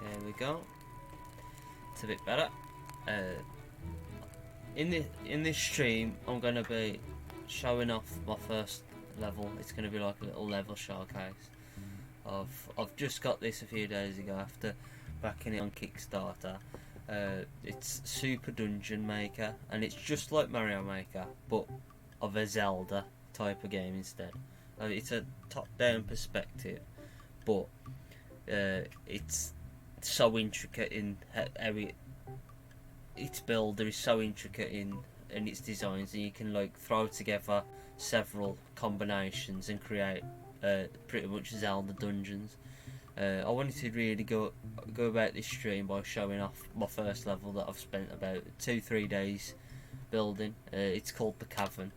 There we go. It's a bit better. In this stream, I'm gonna be showing off my first level. It's gonna be like a little level showcase. I've just got this a few days ago after backing it on Kickstarter. It's Super Dungeon Maker, and it's just like Mario Maker, but of a Zelda type of game instead. It's a top-down perspective, but it's so intricate in how its builder is so intricate in its designs, and you can like throw together several combinations and create pretty much Zelda dungeons. I wanted to really go about this stream by showing off my first level that I've spent about 2-3 days building. It's called the Cavern.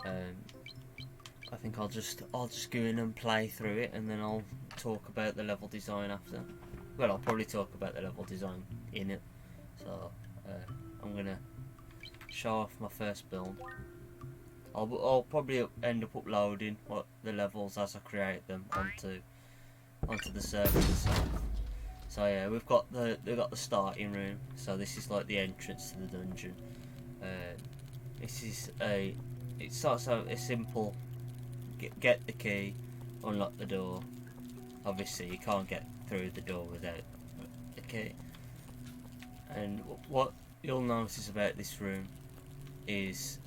I think I'll just go in and play through it, and then I'll talk about the level design after. Well, I'll probably talk about the level design in it. So I'm gonna show off my first build. I'll probably end up uploading the levels as I create them onto the server itself. So yeah, we've got the starting room. So this is like the entrance to the dungeon. It starts out a simple get the key, unlock the door. Obviously you can't get through the door without the key. And what you'll notice about this room is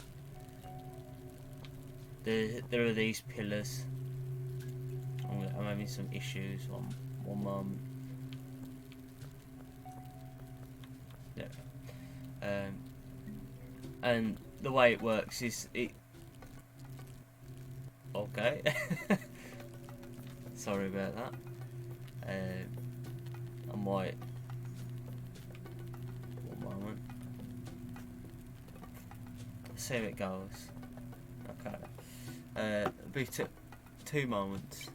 there are these pillars. I'm having some issues. One moment. Yeah. And the way it works is it. Okay. Sorry about that. I might. One moment. Let's see how it goes. Okay. Be 2 moments.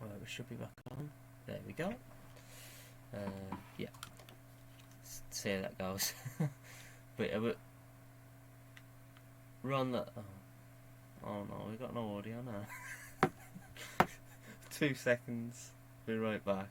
Right, we should be back on. There we go. Yeah. Let's see how that goes. but run that. Oh no, we got no audio now. 2 seconds. Be right back.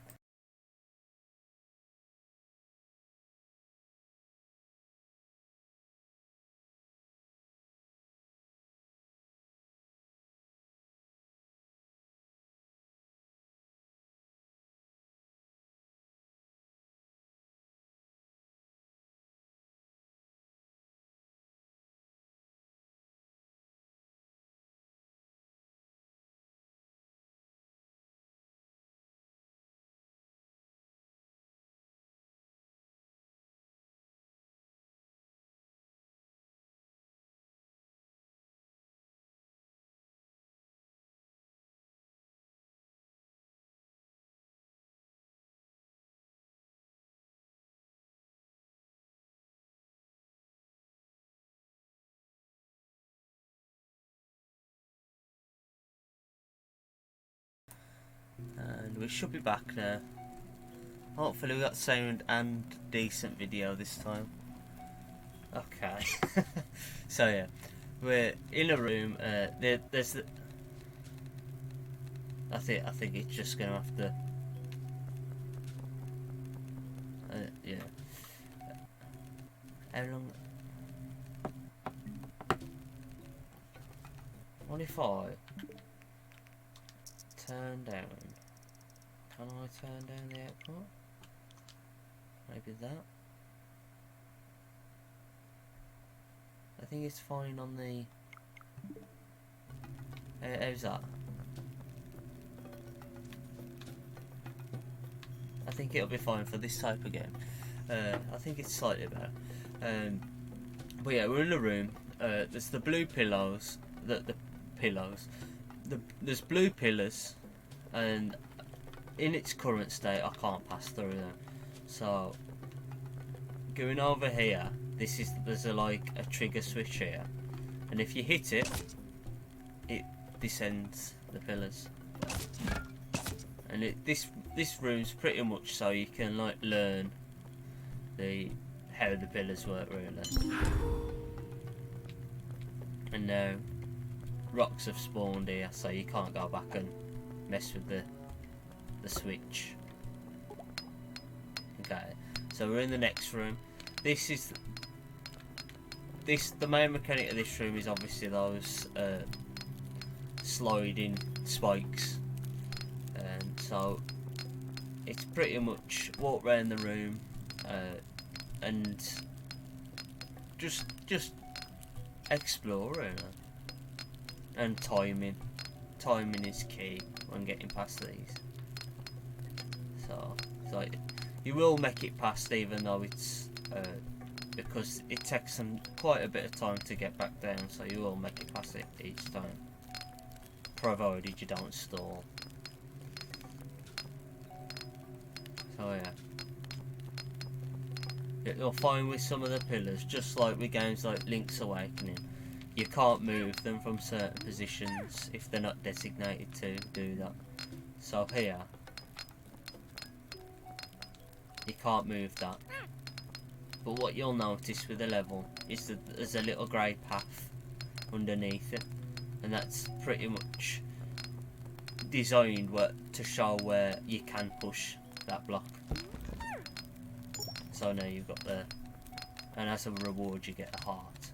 And we should be back now. Hopefully we got sound and decent video this time. Okay. So yeah, we're in a room. There's the. I think it's just gonna have to. Yeah. How long? 25. Turn down. Can I turn down the output? Maybe that. I think it's fine on the. How's that? I think it'll be fine for this type of game. I think it's slightly better. But yeah, we're in a room. There's the blue pillows. The pillows. There's blue pillars, and in its current state, I can't pass through them. So going over here, there's like a trigger switch here, and if you hit it, it descends the pillars. And this room's pretty much so you can like learn how the pillars work really. And now rocks have spawned here, so you can't go back and mess with the switch. Okay, so we're in the next room. The main mechanic of this room is obviously those sliding spikes, and so it's pretty much walk around the room and just explore really. And timing is key when getting past these. So it's like you will make it past, even though it's because it takes them quite a bit of time to get back down, so you will make it past it each time, provided you don't stall. So yeah, you'll find with some of the pillars, just like with games like Link's Awakening, you can't move them from certain positions if they're not designated to do that. So here, you can't move that. But what you'll notice with the level is that there's a little grey path underneath it, and that's pretty much designed to show where you can push that block. So now you've got and as a reward you get a heart.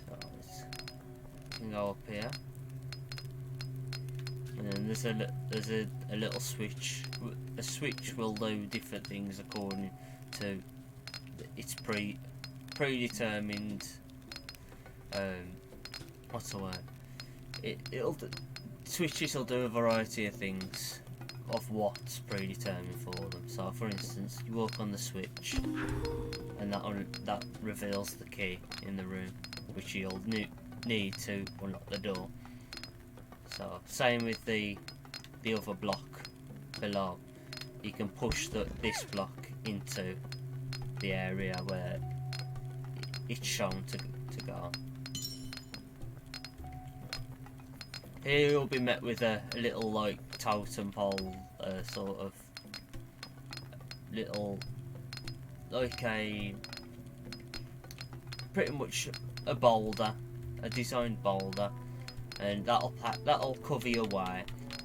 So you can go up here, and then there's a little switch. A switch will do different things according to its predetermined. What's the word? Switches will do a variety of things of what's predetermined for them. So, for instance, you walk on the switch, and that reveals the key in the room, which you'll need to unlock the door. So, same with the other block below. You can push this block into the area where it's shown to go. Here you'll be met with a little like totem pole, sort of little, like a pretty much a boulder, a designed boulder, and that'll cover your way.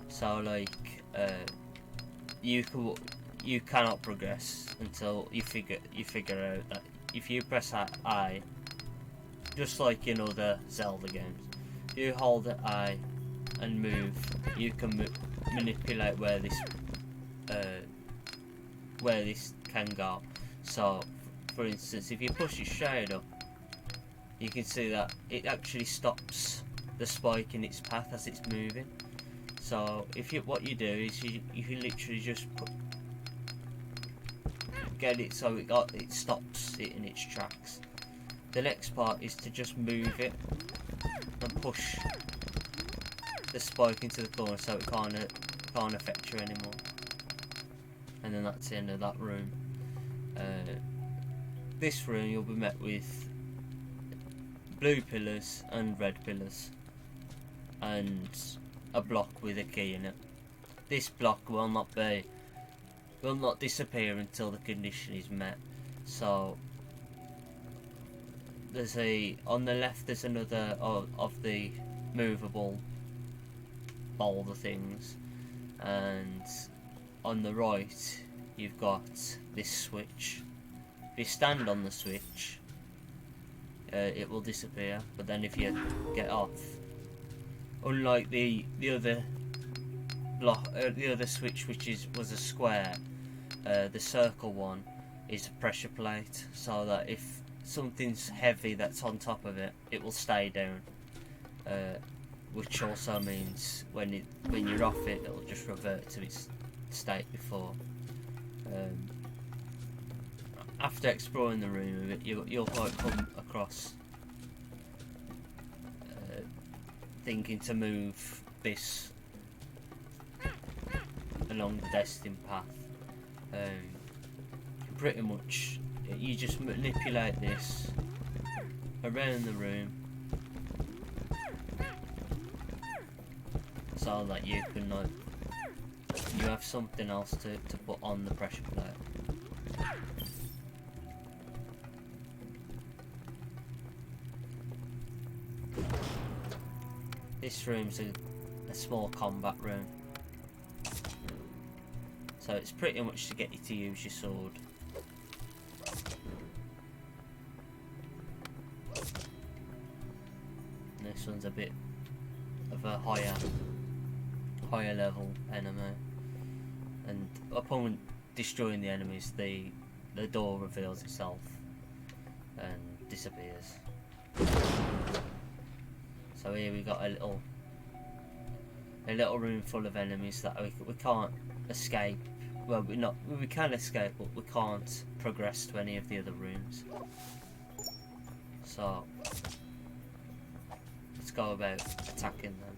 So like you cannot progress until you figure out that if you press I, just like in other Zelda games, if you hold I and move, you can manipulate where this can go. So, for instance, if you push it straight up, you can see that it actually stops the spike in its path as it's moving. So, what you do is you literally just get it so it stops it in its tracks. The next part is to just move it and push the spike into the corner so it can't affect you anymore. And then that's the end of that room. This room you'll be met with blue pillars and red pillars, and a block with a key in it. This block will not disappear until the condition is met. So on the left there's another of the movable boulder things, and on the right you've got this switch. If you stand on the switch, it will disappear, but then if you get off, unlike the other block, the other switch which was a square, the circle one is a pressure plate, so that if something's heavy that's on top of it, it will stay down, which also means when you're off it, it'll just revert to its state before. After exploring the room a bit, you'll quite come across thinking to move this along the destined path. Pretty much, you just manipulate this around the room so that you can you have something else to put on the pressure plate. This room's a small combat room, so it's pretty much to get you to use your sword. And this one's a bit of a higher level enemy, and upon destroying the enemies, the door reveals itself and disappears. So here we got a little room full of enemies that we can't escape. Well, we can escape, but we can't progress to any of the other rooms. So let's go about attacking them.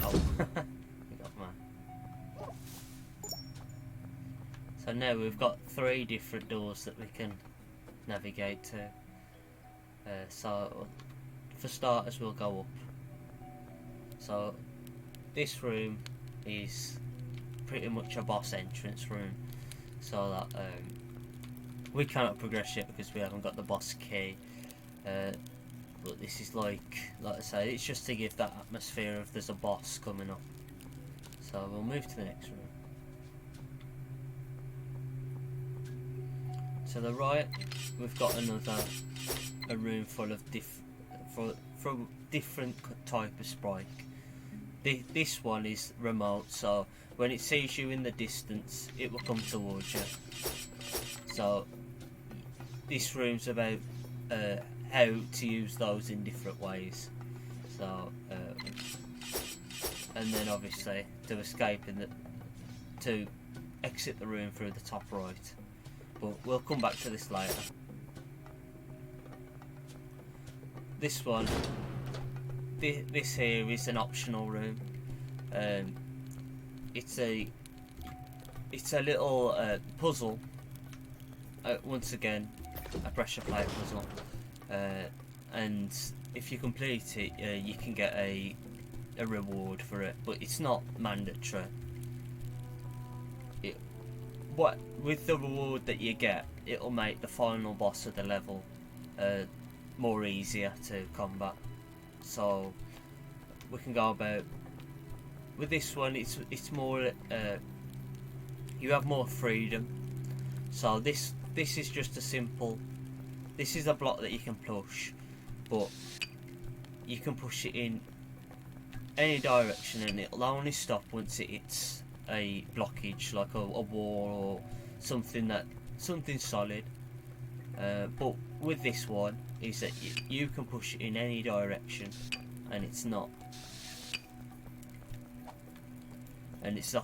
Oh, we got mine. So now we've got 3 different doors that we can navigate to. So for starters, we'll go up. So this room is pretty much a boss entrance room, so that we cannot progress yet because we haven't got the boss key. But this is like I say, it's just to give that atmosphere of there's a boss coming up. So we'll move to the next room. To the right, we've got a room full of different type of sprite. This one is remote, so when it sees you in the distance, it will come towards you. So this room's about how to use those in different ways. So and then obviously to escape to exit the room through the top right. But we'll come back to this later. This one, this here is an optional room. It's a little puzzle. Once again, a pressure plate puzzle. And if you complete it, you can get a reward for it, but it's not mandatory. With the reward that you get, it'll make the final boss of the level more easier to combat. So we can go about with this one. It's more you have more freedom. So this is just a simple. This is a block that you can push, but you can push it in any direction, and it'll only stop once it hits a blockage, like a wall or something solid. But with this one, is that you can push it in any direction, and it's not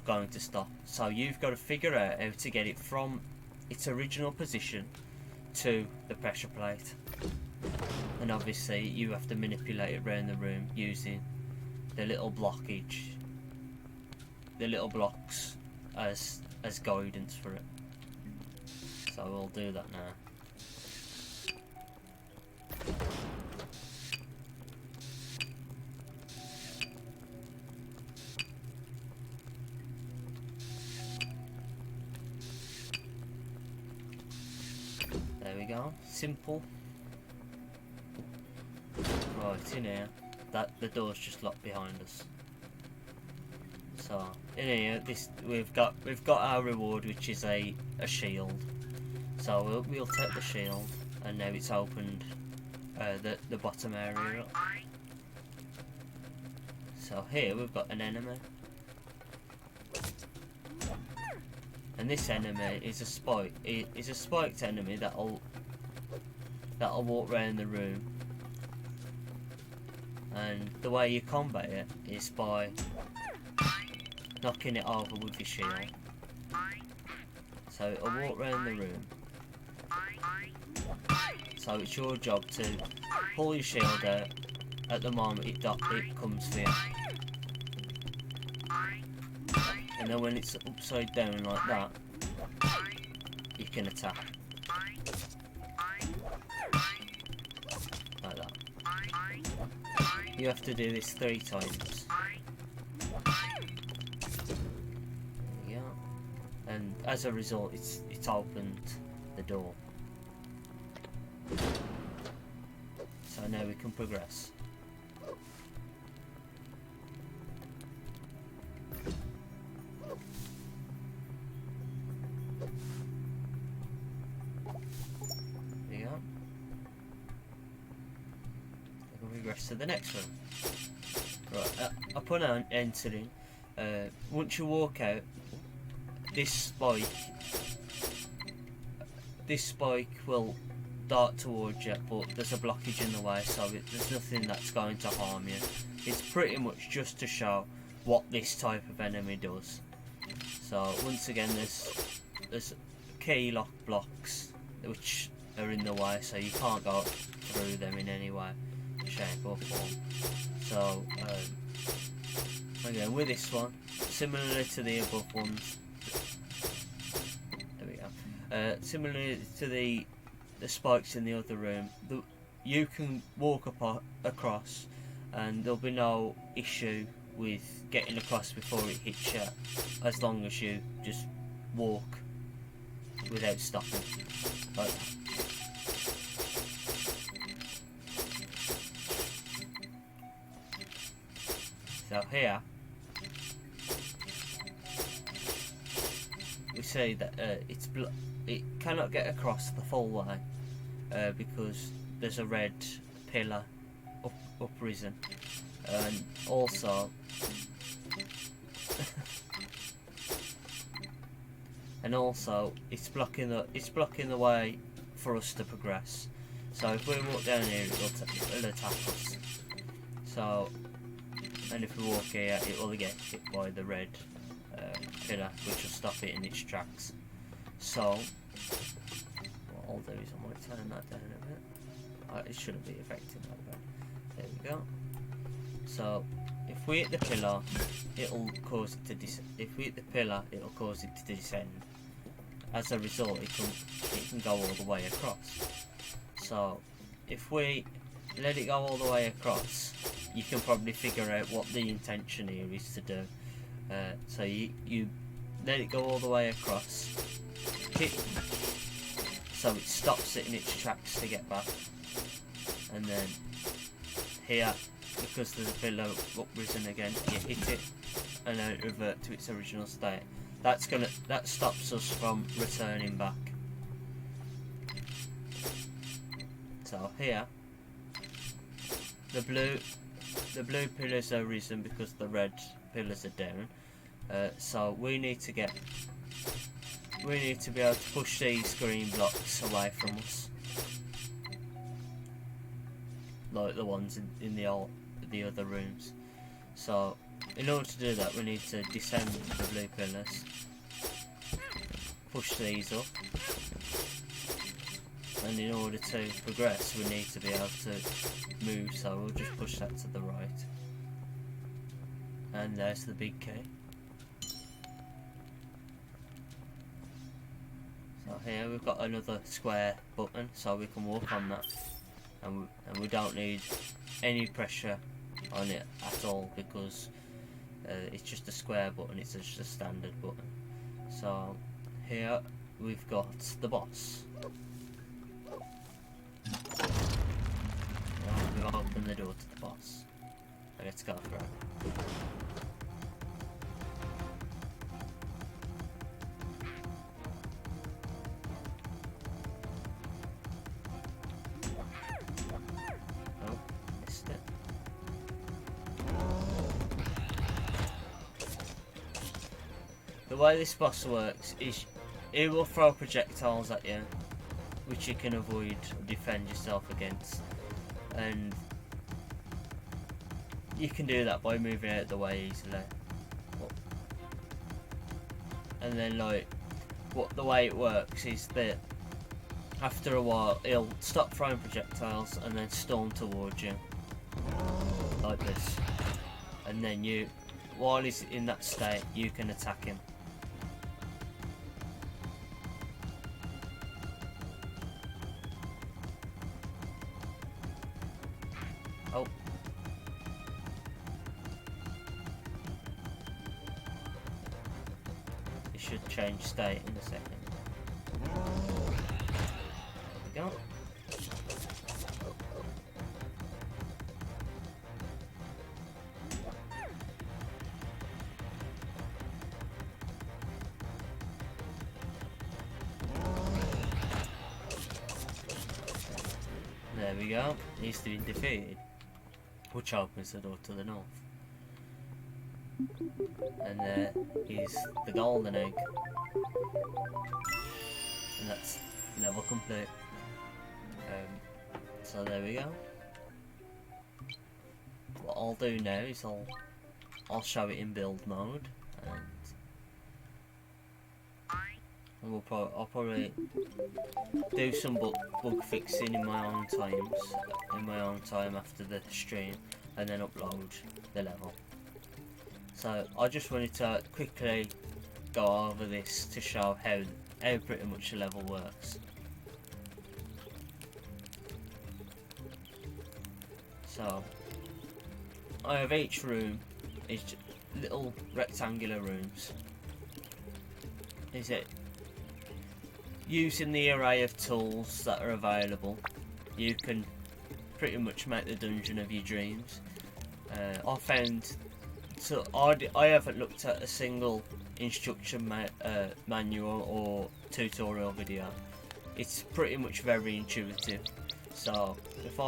going to stop. So you've got to figure out how to get it from its original position to the pressure plate, and obviously you have to manipulate it around the room using the little blockage, the little blocks as guidance for it. So we'll do that now. There we go. Simple. Right, in here, the door's just locked behind us. So in here, we've got our reward, which is a shield. So we'll take the shield, and now it's opened the bottom area up. So here we've got an enemy, and this enemy is a spiked enemy that'll walk around the room. And the way you combat it is by knocking it over with your shield. So it'll walk around the room, So it's your job to pull your shield out at the moment it comes for you. And then when it's upside down like that, you can attack. Like that. You have to do this 3 times. Yeah. And as a result, it's opened the door. So now we can progress. There you go. We can progress to the next room. Right, upon entering, once you walk out, this spike will dart towards you, but there's a blockage in the way, so there's nothing that's going to harm you. It's pretty much just to show what this type of enemy does. So once again, there's key lock blocks which are in the way, so you can't go through them in any way, shape or form. So again, with this one, similarly to the above ones, there we go. Similarly to the spikes in the other room, you can walk across, and there'll be no issue with getting across before it hits you, as long as you just walk without stopping. Like that. So here we see that it cannot get across the full way because there's a red pillar uprisen, and also it's blocking the way for us to progress. So if we walk down here, it'll attack us. So, and if we walk here, it will get hit by the red pillar, which will stop it in its tracks. So what I'll do is I might turn that down a bit. It shouldn't be affecting that bit. There we go. So if we hit the pillar, it'll cause it to if we hit the pillar, it'll cause it to descend. As a result, it can go all the way across. So if we let it go all the way across, you can probably figure out what the intention here is to do. So you let it go all the way across, hit, so it stops it in its tracks to get back, and then here, because there's a pillar uprisen again, you hit it and then it revert to its original state. That stops us from returning back. So here, the blue pillars are risen because the red pillars are down. So we need to be able to push these green blocks away from us, like the ones in the other rooms. So in order to do that, we need to descend the blue pillars, push these up, and in order to progress, we need to be able to move. So we'll just push that to the right, and there's the big key. So here we've got another square button, so we can walk on that, and we don't need any pressure on it at all, because it's just a square button, it's just a standard button. So here we've got the boss. We've opened the door to the boss. Let's go for it. Oh, missed it. The way this boss works is it will throw projectiles at you, which you can avoid or defend yourself against, and you can do that by moving out of the way easily. And then the way it works is that after a while, he'll stop throwing projectiles and then storm towards you, like this. And then you, while he's in that state, you can attack him. Oh. It should change state in a second. There we go. There we go. He's been defeated, which opens the door to the north. And there is the golden egg. And that's level complete. So there we go. What I'll do now is I'll show it in build mode, and I'll probably do some bug fixing in my own time after the stream, and then upload the level. So I just wanted to quickly go over this to show how pretty much the level works. So I have each room is little rectangular rooms. Is it using the array of tools that are available, you can pretty much make the dungeon of your dreams. I found, so I haven't looked at a single instruction manual or tutorial video. It's pretty much very intuitive. So if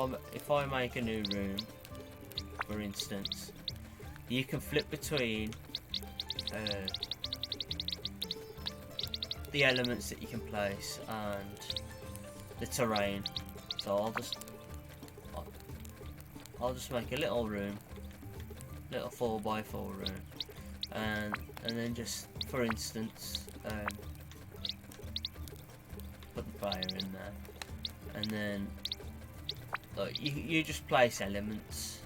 I make a new room, for instance, you can flip between the elements that you can place and the terrain. So I'll just make a little room, little 4x4 room, and then just, for instance, put the player in there, and then you just place elements.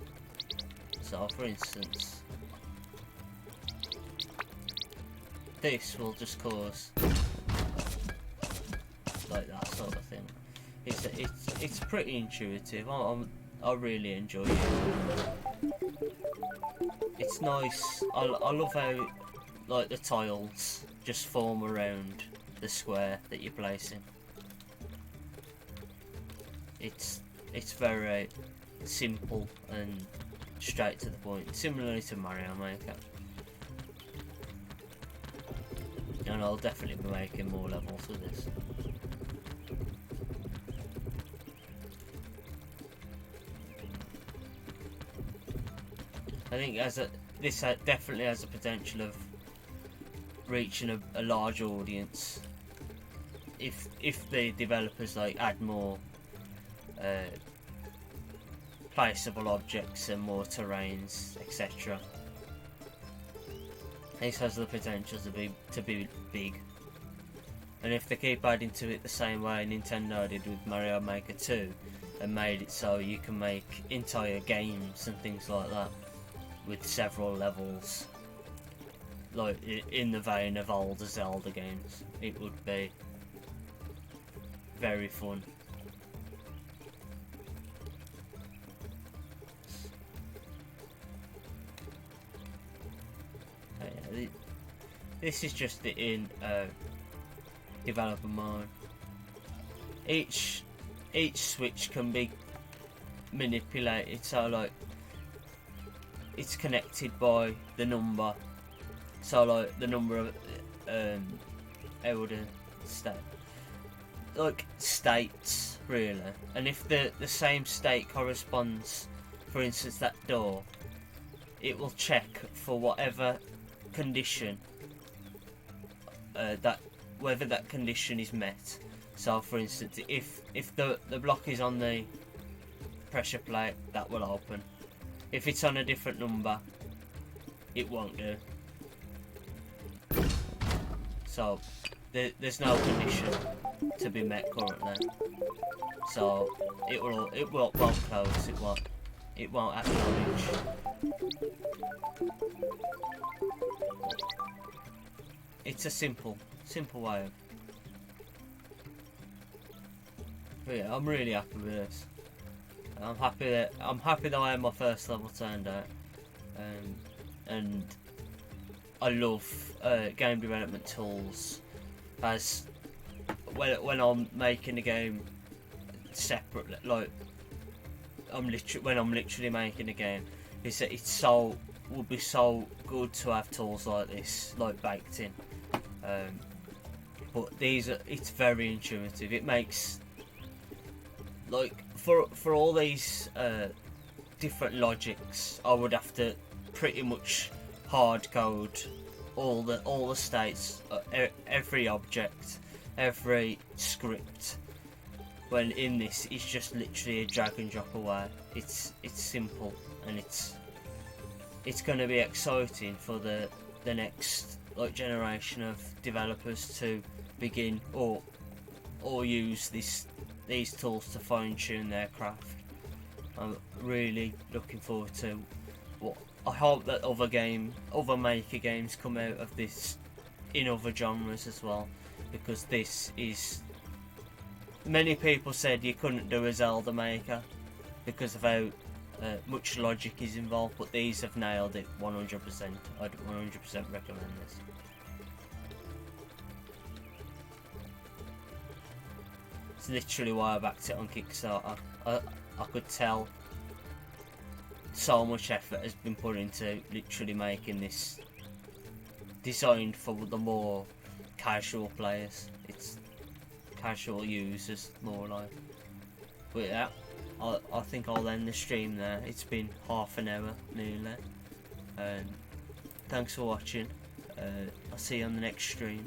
So for instance, this will just cause like that sort of thing. It's pretty intuitive. I really enjoy it. It's nice. I love how like the tiles just form around the square that you're placing. It's very simple and straight to the point, similarly to Mario Maker. And I'll definitely be making more levels of this. I think this definitely has the potential of reaching a large audience if the developers add more placeable objects and more terrains, etc. This has the potential to be big, and if they keep adding to it the same way Nintendo did with Mario Maker 2 and made it so you can make entire games and things like that with several levels, like in the vein of older Zelda games, it would be very fun. This is just in developer mode. Each switch can be manipulated, so it's connected by the number. So the number of how would I say, states really, and if the same state corresponds, for instance that door, it will check for whatever condition whether that condition is met. So for instance, if the block is on the pressure plate, that will open. If it's on a different number, it won't do. So there's no condition. to be met currently. So it won't close. It won't acknowledge. It's a simple way of. But yeah, I'm really happy with this. I'm happy that I had my first level turned out, and I love game development tools. As when I'm making a game separately, like when I'm literally making a game, would be so good to have tools like this, like baked in. But it's very intuitive. It makes, like, for all these different logics, I would have to pretty much hard code all the states, every object, every script. When in this, it's just literally a drag and drop away. It's simple, and it's going to be exciting for the next generation of developers to begin or use these tools to fine tune their craft. I'm really looking forward to what I hope that other maker games come out of this in other genres as well, because this is. Many people said you couldn't do a Zelda Maker because of how much logic is involved, but these have nailed it 100%. I'd 100% recommend this. It's literally why I backed it on Kickstarter. I could tell so much effort has been put into literally making this designed for the more casual players. It's casual users, more like. But yeah, I think I'll end the stream there. It's been half an hour nearly, and thanks for watching. I'll see you on the next stream.